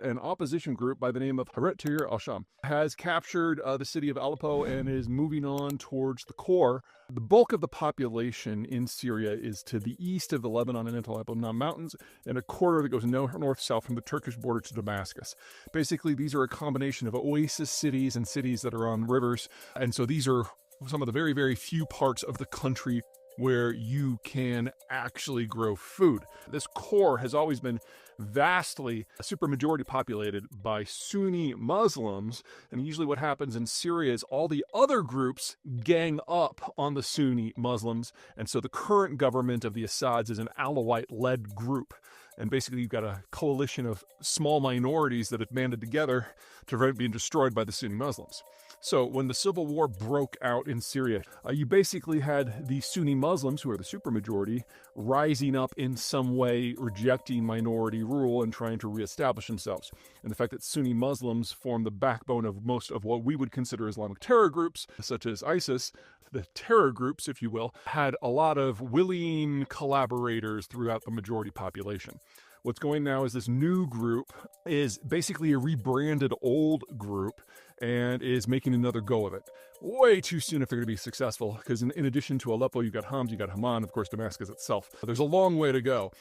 an opposition group by the name of Tahrir al-Sham has captured the city of Aleppo and is moving on towards the core. The bulk of the population in Syria is to the east of the Lebanon and Aleppo mountains, and a corridor that goes north-south from the Turkish border to Damascus. Basically, these are a combination of oasis cities and cities that are on rivers, and so these are some of the very, very few parts of the country where you can actually grow food. This core has always been vastly supermajority populated by Sunni Muslims, and usually what happens in Syria is all the other groups gang up on the Sunni Muslims, and so the current government of the Assads is an Alawite-led group. And basically, you've got a coalition of small minorities that have banded together to prevent being destroyed by the Sunni Muslims. So when the civil war broke out in Syria, you basically had the Sunni Muslims, who are the supermajority, rising up in some way, rejecting minority rule and trying to reestablish themselves. And the fact that Sunni Muslims form the backbone of most of what we would consider Islamic terror groups, such as ISIS, the terror groups, if you will, had a lot of willing collaborators throughout the majority population. What's going now is this new group is basically a rebranded old group and is making another go of it. Way too soon if they're going to be successful, because in addition to Aleppo, you've got Homs, you've got Haman, of course, Damascus itself. There's a long way to go,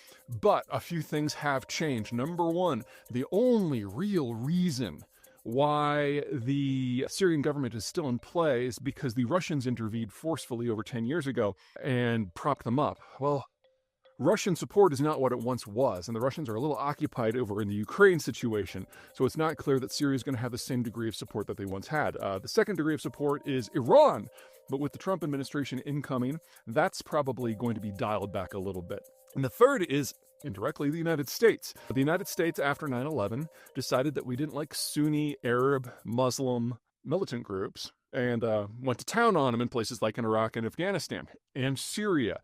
but a few things have changed. Number one, the only real reason why the Syrian government is still in play is because the Russians intervened forcefully over 10 years ago and propped them up. Well, Russian support is not what it once was, and the Russians are a little occupied over in the Ukraine situation, so it's not clear that Syria is going to have the same degree of support that they once had. The second degree of support is Iran, but with the Trump administration incoming, that's probably going to be dialed back a little bit. And the third is, indirectly, the United States. The United States, after 9/11, decided that we didn't like Sunni, Arab, Muslim militant groups, and went to town on them in places like in Iraq and Afghanistan and Syria.